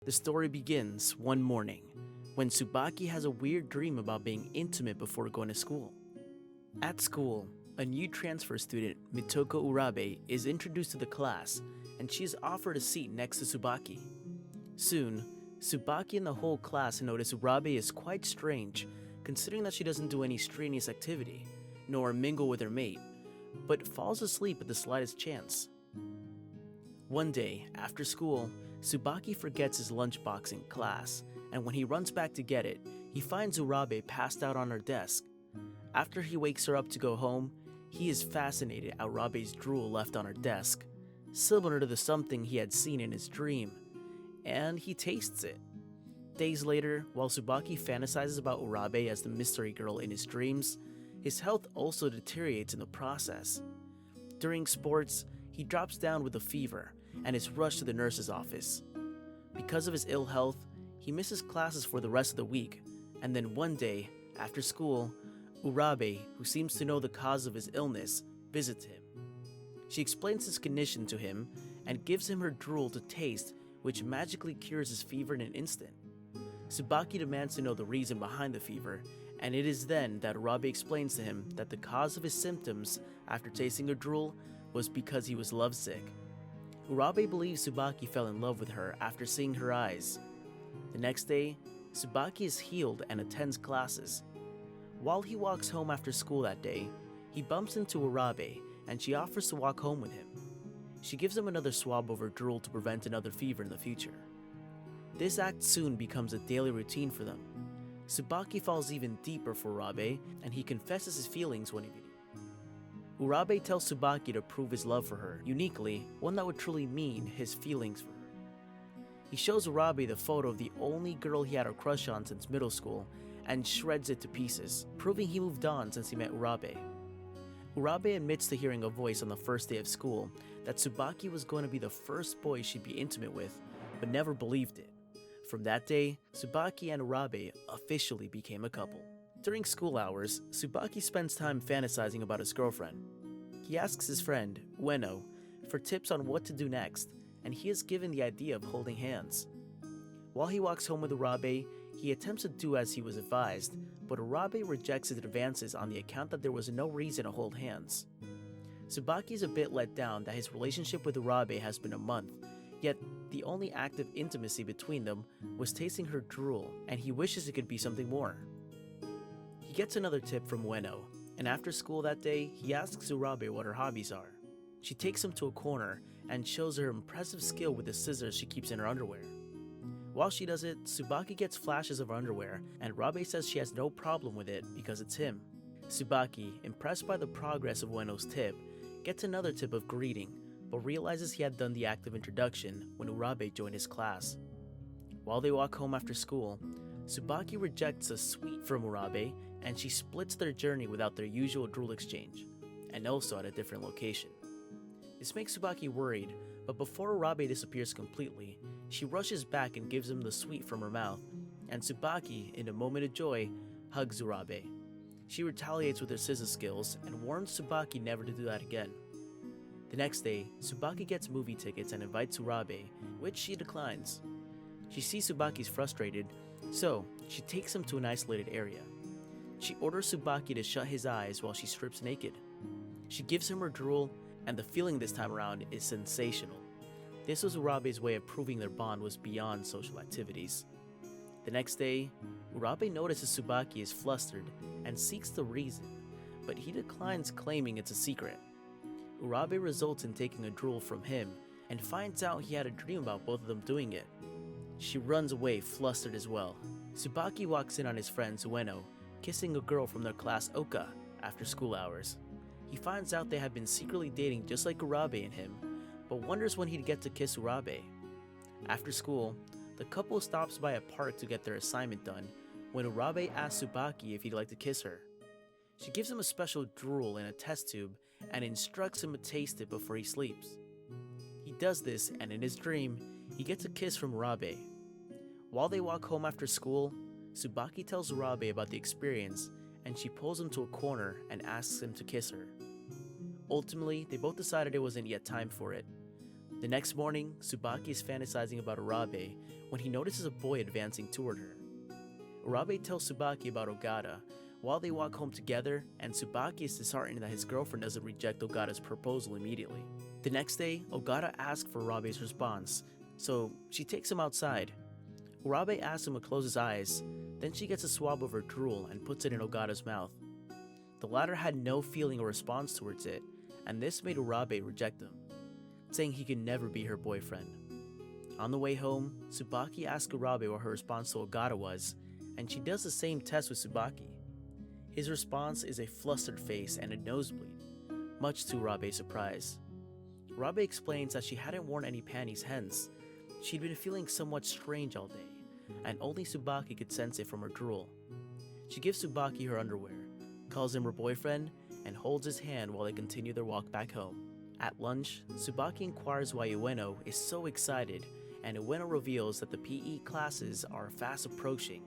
The story begins one morning when Tsubaki has a weird dream about being intimate before going to school. At school, a new transfer student, Mitoko Urabe, is introduced to the class and she is offered a seat next to Tsubaki. Soon, Tsubaki and the whole class notice Urabe is quite strange, considering that she doesn't do any strenuous activity, nor mingle with her mate, but falls asleep at the slightest chance. One day, after school, Tsubaki forgets his lunchbox in class, and when he runs back to get it, he finds Urabe passed out on her desk. After he wakes her up to go home, he is fascinated at Urabe's drool left on her desk, similar to the something he had seen in his dream, and he tastes it. Days later, while Tsubaki fantasizes about Urabe as the mystery girl in his dreams, his health also deteriorates in the process. During sports, he drops down with a fever and is rushed to the nurse's office. Because of his ill health, he misses classes for the rest of the week, and then one day, after school, Urabe, who seems to know the cause of his illness, visits him. She explains his condition to him and gives him her drool to taste, which magically cures his fever in an instant. Tsubaki demands to know the reason behind the fever, and it is then that Urabe explains to him that the cause of his symptoms after tasting her drool was because he was lovesick. Urabe believes Tsubaki fell in love with her after seeing her eyes. The next day, Tsubaki is healed and attends classes. While he walks home after school that day, he bumps into Urabe and she offers to walk home with him. She gives him another swab of her drool to prevent another fever in the future. This act soon becomes a daily routine for them. Tsubaki falls even deeper for Urabe and he confesses his feelings when he Urabe tells Tsubaki to prove his love for her, uniquely, one that would truly mean his feelings for her. He shows Urabe the photo of the only girl he had a crush on since middle school and shreds it to pieces, proving he moved on since he met Urabe. Urabe admits to hearing a voice on the first day of school that Tsubaki was going to be the first boy she'd be intimate with, but never believed it. From that day, Tsubaki and Urabe officially became a couple. During school hours, Tsubaki spends time fantasizing about his girlfriend. He asks his friend, Ueno, for tips on what to do next, and he is given the idea of holding hands. While he walks home with Urabe, he attempts to do as he was advised, but Urabe rejects his advances on the account that there was no reason to hold hands. Tsubaki is a bit let down that his relationship with Urabe has been a month, yet the only active intimacy between them was tasting her drool, and he wishes it could be something more. He gets another tip from Ueno, and after school that day, he asks Urabe what her hobbies are. She takes him to a corner and shows her impressive skill with the scissors she keeps in her underwear. While she does it, Tsubaki gets flashes of her underwear, and Urabe says she has no problem with it because it's him. Tsubaki, impressed by the progress of Ueno's tip, gets another tip of greeting, but realizes he had done the act of introduction when Urabe joined his class. While they walk home after school, Tsubaki rejects a sweet from Urabe, and she splits their journey without their usual drool exchange, and also at a different location. This makes Tsubaki worried, but before Urabe disappears completely, she rushes back and gives him the sweet from her mouth, and Tsubaki, in a moment of joy, hugs Urabe. She retaliates with her scissor skills and warns Tsubaki never to do that again. The next day, Tsubaki gets movie tickets and invites Urabe, which she declines. She sees Tsubaki's frustrated, so she takes him to an isolated area. She orders Tsubaki to shut his eyes while she strips naked. She gives him her drool, and the feeling this time around is sensational. This was Urabe's way of proving their bond was beyond social activities. The next day, Urabe notices Tsubaki is flustered and seeks the reason, but he declines, claiming it's a secret. Urabe results in taking a drool from him and finds out he had a dream about both of them doing it. She runs away, flustered as well. Tsubaki walks in on his friend Ueno, kissing a girl from their class Oka after school hours. He finds out they had been secretly dating just like Urabe and him, but wonders when he'd get to kiss Urabe. After school, the couple stops by a park to get their assignment done when Urabe asks Tsubaki if he'd like to kiss her. She gives him a special drool in a test tube and instructs him to taste it before he sleeps. He does this, and in his dream, he gets a kiss from Urabe. While they walk home after school, Tsubaki tells Urabe about the experience, and she pulls him to a corner and asks him to kiss her. Ultimately, they both decided it wasn't yet time for it. The next morning, Tsubaki is fantasizing about Urabe when he notices a boy advancing toward her. Urabe tells Tsubaki about Ogata while they walk home together, and Tsubaki is disheartened that his girlfriend doesn't reject Ogata's proposal immediately. The next day, Ogata asks for Urabe's response, so she takes him outside. Urabe asks him to close his eyes, then she gets a swab of her drool and puts it in Ogata's mouth. The latter had no feeling or response towards it, and this made Urabe reject him, saying he could never be her boyfriend. On the way home, Tsubaki asks Urabe what her response to Ogata was, and she does the same test with Tsubaki. His response is a flustered face and a nosebleed, much to Urabe's surprise. Urabe explains that she hadn't worn any panties, hence, she'd been feeling somewhat strange all day, and only Tsubaki could sense it from her drool. She gives Tsubaki her underwear, calls him her boyfriend, and holds his hand while they continue their walk back home. At lunch, Tsubaki inquires why Ueno is so excited, and Ueno reveals that the PE classes are fast approaching.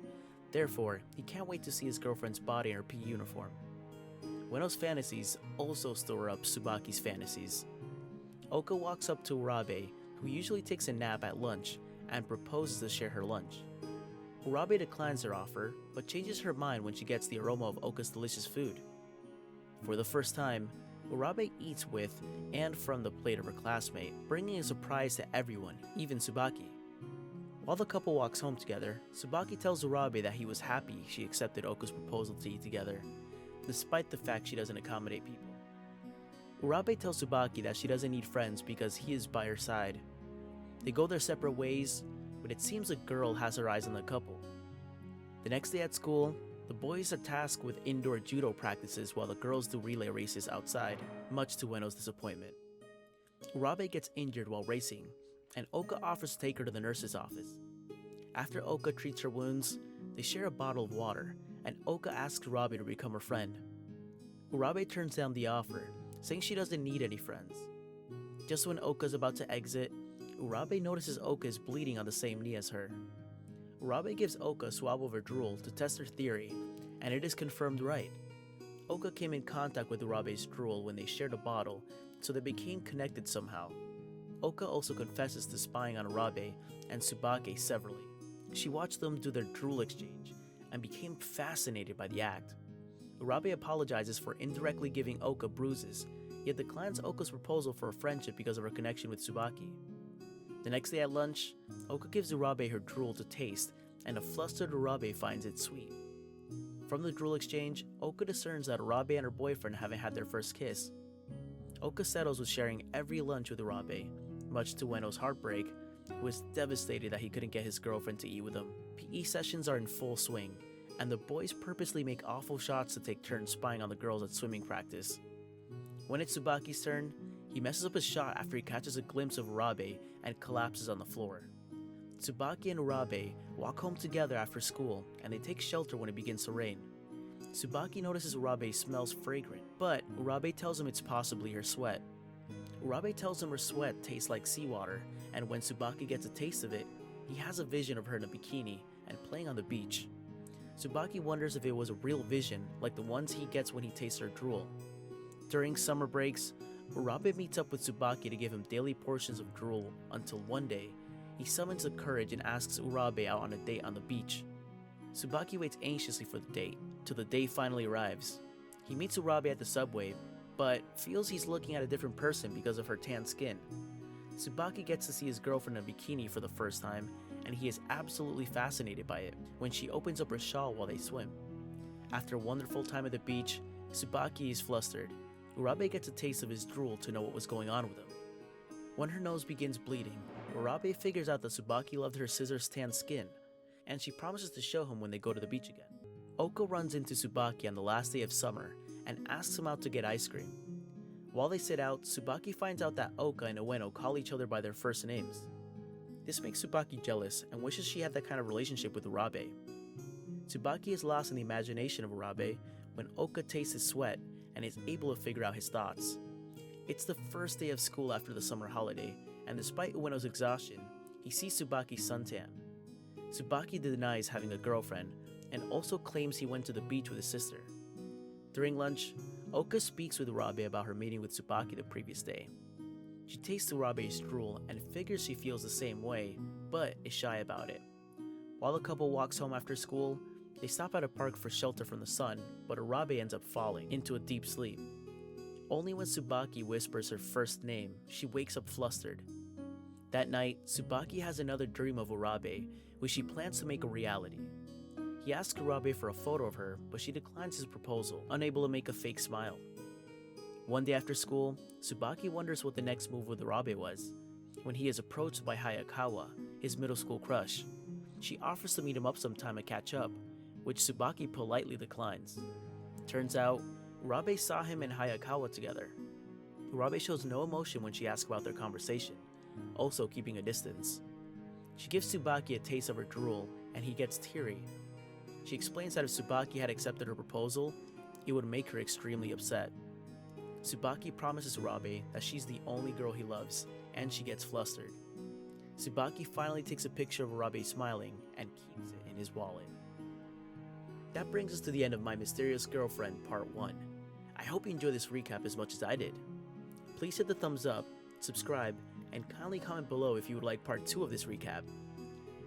Therefore, he can't wait to see his girlfriend's body in her PE uniform. Ueno's fantasies also stir up Tsubaki's fantasies. Oka walks up to Urabe, who usually takes a nap at lunch, and proposes to share her lunch. Urabe declines her offer, but changes her mind when she gets the aroma of Oka's delicious food. For the first time, Urabe eats with and from the plate of her classmate, bringing a surprise to everyone, even Tsubaki. While the couple walks home together, Tsubaki tells Urabe that he was happy she accepted Oka's proposal to eat together, despite the fact she doesn't accommodate people. Urabe tells Tsubaki that she doesn't need friends because he is by her side. They go their separate ways, but it seems the girl has her eyes on the couple. The next day at school, the boys are tasked with indoor judo practices while the girls do relay races outside, much to Ueno's disappointment. Urabe gets injured while racing, and Oka offers to take her to the nurse's office. After Oka treats her wounds, they share a bottle of water, and Oka asks Urabe to become her friend. Urabe turns down the offer, saying she doesn't need any friends. Just when Oka's about to exit, Urabe notices Oka is bleeding on the same knee as her. Urabe gives Oka a swab of her drool to test her theory, and it is confirmed right. Oka came in contact with Urabe's drool when they shared a bottle, so they became connected somehow. Oka also confesses to spying on Urabe and Tsubaki severally. She watched them do their drool exchange and became fascinated by the act. Urabe apologizes for indirectly giving Oka bruises, yet declines Oka's proposal for a friendship because of her connection with Tsubaki. The next day at lunch, Oka gives Urabe her drool to taste, and a flustered Urabe finds it sweet. From the drool exchange, Oka discerns that Urabe and her boyfriend haven't had their first kiss. Oka settles with sharing every lunch with Urabe, much to Ueno's heartbreak, who is devastated that he couldn't get his girlfriend to eat with him. PE sessions are in full swing, and the boys purposely make awful shots to take turns spying on the girls at swimming practice. When it's Tsubaki's turn, he messes up his shot after he catches a glimpse of Urabe and collapses on the floor. Tsubaki and Urabe walk home together after school, and they take shelter when it begins to rain. Tsubaki notices Urabe smells fragrant, but Urabe tells him it's possibly her sweat. Urabe tells him her sweat tastes like seawater, and when Tsubaki gets a taste of it, he has a vision of her in a bikini and playing on the beach. Tsubaki wonders if it was a real vision like the ones he gets when he tastes her drool. During summer breaks, Urabe meets up with Tsubaki to give him daily portions of drool until one day, he summons the courage and asks Urabe out on a date on the beach. Tsubaki waits anxiously for the date, till the day finally arrives. He meets Urabe at the subway, but feels he's looking at a different person because of her tan skin. Tsubaki gets to see his girlfriend in a bikini for the first time, and he is absolutely fascinated by it when she opens up her shawl while they swim. After a wonderful time at the beach, Tsubaki is flustered. Urabe gets a taste of his drool to know what was going on with him. When her nose begins bleeding, Urabe figures out that Tsubaki loved her scissors tan skin, and she promises to show him when they go to the beach again. Oka runs into Tsubaki on the last day of summer and asks him out to get ice cream. While they sit out, Tsubaki finds out that Oka and Ueno call each other by their first names. This makes Tsubaki jealous and wishes she had that kind of relationship with Urabe. Tsubaki is lost in the imagination of Urabe when Oka tastes his sweat and is able to figure out his thoughts. It's the first day of school after the summer holiday, and despite Ueno's exhaustion, he sees Tsubaki suntan. Tsubaki denies having a girlfriend and also claims he went to the beach with his sister. During lunch, Oka speaks with Urabe about her meeting with Tsubaki the previous day. She tastes Urabe's drool and figures she feels the same way, but is shy about it. While the couple walks home after school, they stop at a park for shelter from the sun, but Urabe ends up falling into a deep sleep. Only when Tsubaki whispers her first name, she wakes up flustered. That night, Tsubaki has another dream of Urabe, which she plans to make a reality. He asks Urabe for a photo of her, but she declines his proposal, unable to make a fake smile. One day after school, Tsubaki wonders what the next move with Urabe was, when he is approached by Hayakawa, his middle school crush. She offers to meet him up sometime and catch up, which Tsubaki politely declines. Turns out, Urabe saw him and Hayakawa together. Urabe shows no emotion when she asks about their conversation, also keeping a distance. She gives Tsubaki a taste of her drool, and he gets teary. She explains that if Tsubaki had accepted her proposal, it would make her extremely upset. Tsubaki promises Urabe that she's the only girl he loves, and she gets flustered. Tsubaki finally takes a picture of Urabe smiling and keeps it in his wallet. That brings us to the end of My Mysterious Girlfriend Part 1. I hope you enjoyed this recap as much as I did. Please hit the thumbs up, subscribe, and kindly comment below if you would like Part 2 of this recap.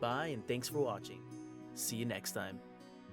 Bye and thanks for watching. See you next time.